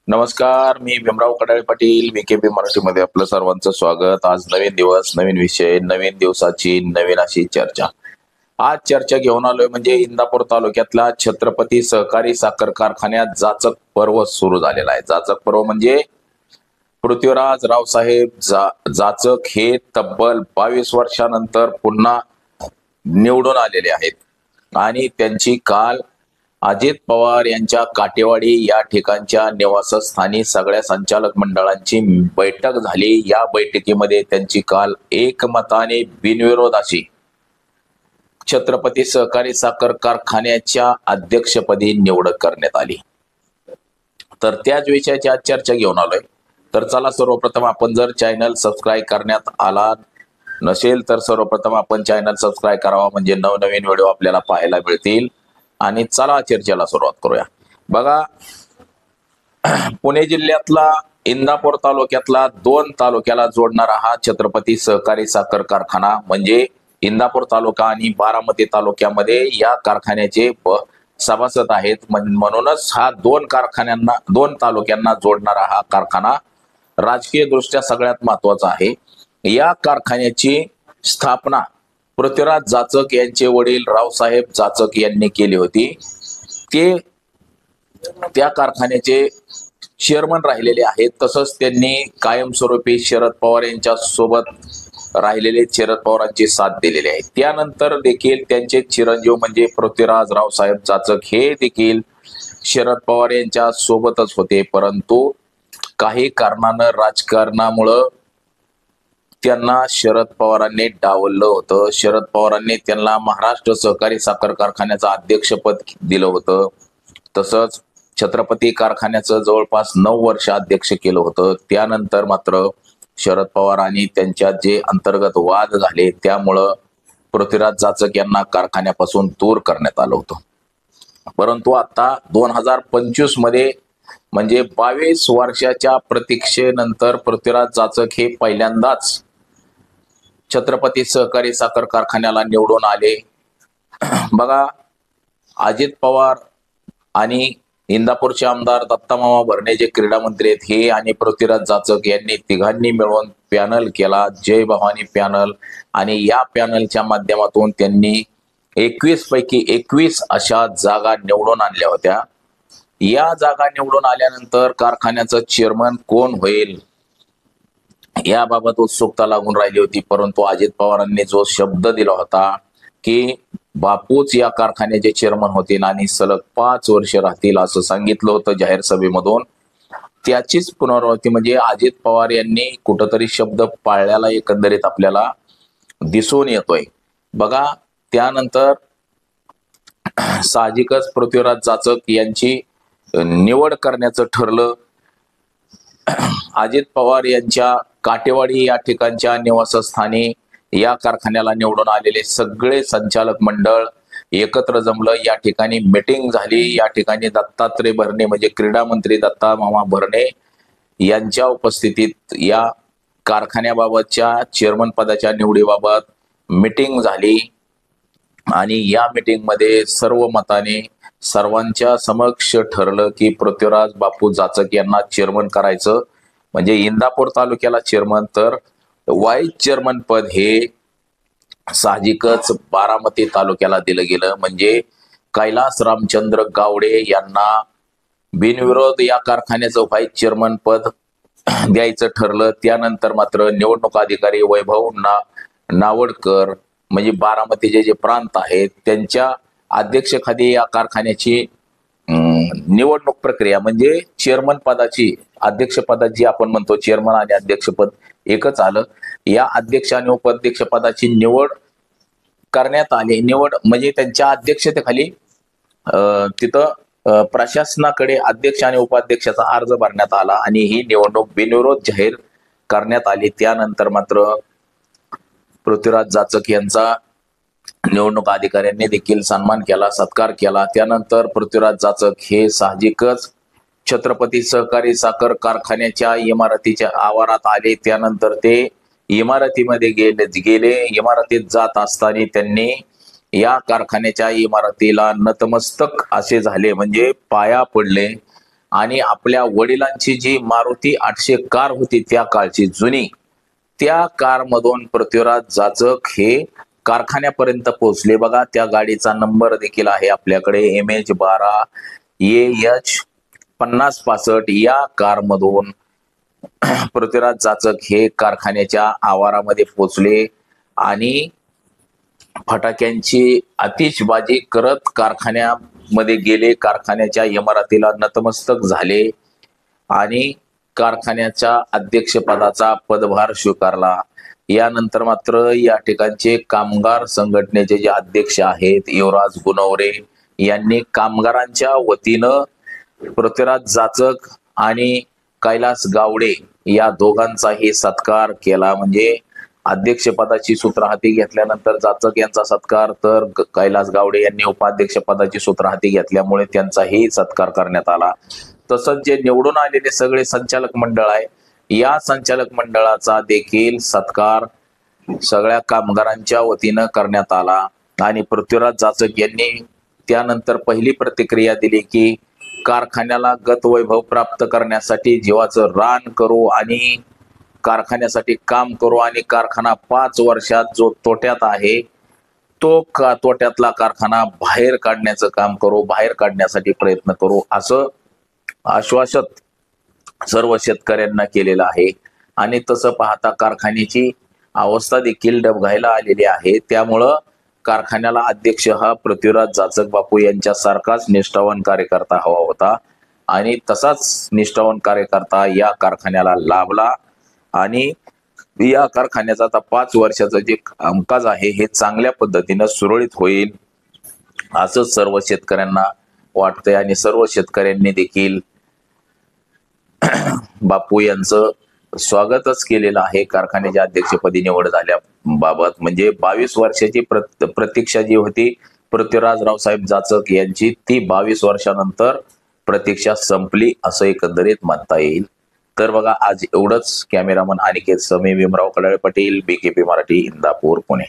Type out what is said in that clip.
नमस्कार, मी भीमराव कडाळे पाटील, VKP मराठीमध्ये आपलं सर्वांचं स्वागत. आज नवीन दिवस, नवीन विषय, नवीन दिवसाची नवीन अशी चर्चा. आज चर्चा घेऊन आलोय म्हणजे इंदापूर तालुक्यातल्या छत्रपती सहकारी साखर कारखान्यात जाचक पर्व सुरू झालेला आहे. जाचक पर्व म्हणजे पृथ्वीराज रावसाहेब जाचक हे तब्बल 22 वर्षानंतर पुन्हा निवडून आलेले आहेत आणि त्यांची काल अजित पवार यांच्या काटेवाडी या ठिकाणच्या निवासस्थानी सगळ्या संचालक मंडळांची बैठक झाली. या बैठकीमध्ये त्यांची काल एकमताने बिनविरोध अशी छत्रपती सहकारी साखर कारखान्याच्या अध्यक्षपदी निवड करण्यात आली. तर त्याच विषयाची आज चर्चा घेऊन आलोय. तर चला, सर्वप्रथम आपण जर चॅनल सबस्क्राईब करण्यात आला नसेल तर सर्वप्रथम आपण चॅनल सबस्क्राईब करावा, म्हणजे नवनवीन व्हिडिओ आपल्याला पाहायला मिळतील. आणि चला चर्चेला सुरुवात करूया. बघा, पुणे जिल्ह्यातला इंदापूर तालुक्यातला 2 तालुक्याला जोडणारा हा छत्रपती सहकारी साखर कारखाना म्हणजे इंदापूर तालुका आणि बारामती तालुक्यामध्ये या कारखान्याचे सभासद आहेत. म्हणूनच हा 2 तालुक्यांना जोडणारा हा कारखाना राजकीय दृष्ट्या सगळ्यात महत्वाचा आहे. या कारखान्याची स्थापना पृथ्वीराज जाचक यांचे वडील रावसाहेब जाचक यांनी केली होती. ते त्या कारखान्याचे चेअरमन राहिलेले आहेत. तसंच त्यांनी कायमस्वरूपी शरद पवार यांच्या सोबत राहिलेले शरद पवारांची साथ दिलेली आहे. त्यानंतर देखील त्यांचे चिरंजीव म्हणजे पृथ्वीराज रावसाहेब जाचक हे देखील शरद पवार यांच्या सोबतच होते. परंतु काही कारणानं, राजकारणामुळं त्यांना शरद पवारांनी डावललं होतं. शरद पवारांनी त्यांना महाराष्ट्र सहकारी साखर कारखान्याचं अध्यक्षपद दिलं होतं. तसंच छत्रपती कारखान्याचं जवळपास 9 वर्ष अध्यक्ष केलं होतं. त्यानंतर मात्र शरद पवार आणि त्यांच्यात जे अंतर्गत वाद झाले त्यामुळं पृथ्वीराज जाचक यांना कारखान्यापासून दूर करण्यात आलं होतं. परंतु आता 2025 मध्ये म्हणजे 22 वर्षाच्या प्रतीक्षेनंतर पृथ्वीराज जाचक हे पहिल्यांदाच छत्रपती सहकारी साखर कारखान्याला निवडून आले. बघा, अजित पवार आणि इंदापूरचे आमदार दत्तामामा भरणे जे क्रीडा मंत्री आहेत हे आणि पृथ्वीराज जाचक यांनी तिघांनी मिळून पॅनल केला, जय भवानी पॅनल. आणि या पॅनलच्या माध्यमातून त्यांनी 21 पैकी 21 अशा जागा निवडून आणल्या होत्या. या जागा निवडून आल्यानंतर कारखान्याचं चेअरमन कोण होईल याबाबत उत्सुकता लागून राहिली होती. परंतु अजित पवारांनी जो शब्द दिला होता की बापूच या कारखान्याचे चेअरमन होतील आणि सलग 5 वर्ष राहतील असं सांगितलं होतं जाहीर सभेमधून, त्याचीच पुनरावृत्ती म्हणजे अजित पवार यांनी कुठंतरी शब्द पाळल्याला एकंदरीत आपल्याला दिसून येतोय. बघा, त्यानंतर साहजिकच पृथ्वीराज जाचक यांची निवड करण्याचं ठरलं. अजित पवार यांच्या काटेवाडी या ठिकाणच्या निवासस्थानी या कारखान्याला निवडून आलेले सगळे संचालक मंडळ एकत्र जमलं. या ठिकाणी मीटिंग झाली. या ठिकाणी दत्तात्रय भरणे म्हणजे क्रीडा मंत्री दत्ता मामा भरणे यांच्या उपस्थितीत या कारखान्याबाबतच्या चेअरमन पदाच्या निवडीबाबत मीटिंग झाली. आणि या मीटिंग मध्ये सर्व मताने सर्वांच्या समक्ष ठरलं की पृथ्वीराज बापू जाचक यांना चेअरमन करायचं. म्हणजे इंदापूर तालुक्याला चेअरमन, तर व्हाईस चेअरमन पद हे साहजिकच बारामती तालुक्याला दिलं गेलं. म्हणजे कैलास रामचंद्र गावडे यांना बिनविरोध या कारखान्याचं व्हाईस चेअरमन पद द्यायचं ठरलं. त्यानंतर मात्र निवडणूक अधिकारी वैभव नावडकर म्हणजे बारामतीचे जे प्रांत आहेत त्यांच्या अध्यक्षखाली या कारखान्याची निवडणूक प्रक्रिया म्हणजे चेअरमन पदाची, अध्यक्ष पदाची आपण म्हणतो, चेअरमन आणि अध्यक्षपद एकच आलं. या अध्यक्ष आणि उपाध्यक्ष पदाची निवड करण्यात आली. निवड म्हणजे त्यांच्या अध्यक्षतेखाली तिथं प्रशासनाकडे अध्यक्ष आणि उपाध्यक्षाचा अर्ज भरण्यात आला आणि ही निवडणूक बिनविरोध जाहीर करण्यात आली. त्यानंतर मात्र पृथ्वीराज जाचक यांचा निवडणूक अधिकाऱ्यांनी देखील सन्मान केला, सत्कार केला. त्यानंतर पृथ्वीराज जाचक हे साहजिकच छत्रपती सहकारी साखर कारखान्याच्या इमारतीच्या आवारात आले. त्यानंतर ते इमारतीमध्ये गेले. इमारतीत जात असताना त्यांनी या कारखान्याच्या इमारतीला नतमस्तक असे झाले, म्हणजे पाया पडले. आणि आपल्या वडिलांची जी मारुती 800 कार होती त्या काळची जुनी, त्या कार मधून पृथ्वीराज जाचक हे कारखान्यापर्यंत पोहोचले. बघा त्या गाडीचा नंबर देखील आहे आपल्याकडे MH12AH5065. या कार मधून पृथ्वीराज जाचक हे कारखान्याच्या आवारामध्ये पोहोचले आणि फटाक्यांची आतिषबाजी करत कारखान्यामध्ये गेले, कारखान्याच्या इमारतीला नतमस्तक झाले आणि कारखान्याच्या अध्यक्षपदाचा पदभार स्वीकारला. यानंतर मात्र या ठिकाणचे कामगार संघटनेचे जे अध्यक्ष आहेत युवराज गुणवरे यांनी कामगारांच्या वतीनं पृथ्वीराज जाचक आणि कैलास गावडे या दोघांचाही सत्कार केला. म्हणजे अध्यक्षपदाची सूत्र हाती घेतल्यानंतर जाचक यांचा सत्कार, तर कैलास गावडे यांनी उपाध्यक्ष पदाची सूत्र हाती घेतल्यामुळे त्यांचाही सत्कार करण्यात आला. तसंच जे निवडून आलेले सगळे संचालक मंडळ आहे, या संचालक मंडळाचा देखील सत्कार सगळ्या कामगारांच्या वतीनं करण्यात आला. आणि पृथ्वीराज जाचक यांनी त्यानंतर पहिली प्रतिक्रिया दिली की कारखान्याला गतवैभव प्राप्त करण्यासाठी जीवाचं रान करू आणि कारखान्यासाठी काम करू आणि कारखाना 5 वर्षात जो तोट्यात आहे तो तोट्यातला कारखाना बाहेर काढण्याचं काम करू, बाहेर काढण्यासाठी प्रयत्न करू, असं आश्वासन सर्व शेतकऱ्यांना केलेलं आहे. आणि तसं पाहता कारखान्याची अवस्था देखील डबघाईला आलेली आहे. त्यामुळं कारखान्याला अध्यक्ष हा पृथ्वीराज जाचक बापू यांच्यासारखाच निष्ठावान कार्यकर्ता हवा होता आणि तसाच निष्ठावान कार्यकर्ता या कारखान्याला लाभला आणि या कारखान्याचा आता 5 वर्षाचं जे कामकाज आहे हे चांगल्या पद्धतीनं सुरळीत होईल असं सर्व शेतकऱ्यांना वाटतंय. आणि सर्व शेतकऱ्यांनी देखील बापू यांचं स्वागतच केलेलं आहे कारखान्याच्या अध्यक्षपदी निवड झाल्याबाबत. म्हणजे 22 वर्षाची प्रतीक्षा जी होती पृथ्वीराज रावसाहेब जाचक यांची, ती 22 वर्षानंतर प्रतीक्षा संपली असं एकंदरीत म्हणता येईल. तर बघा आज एवढंच. कॅमेरामन अनिकेत समे, भीमराव कडाळे पाटील, BKP मराठी, इंदापूर, पुणे.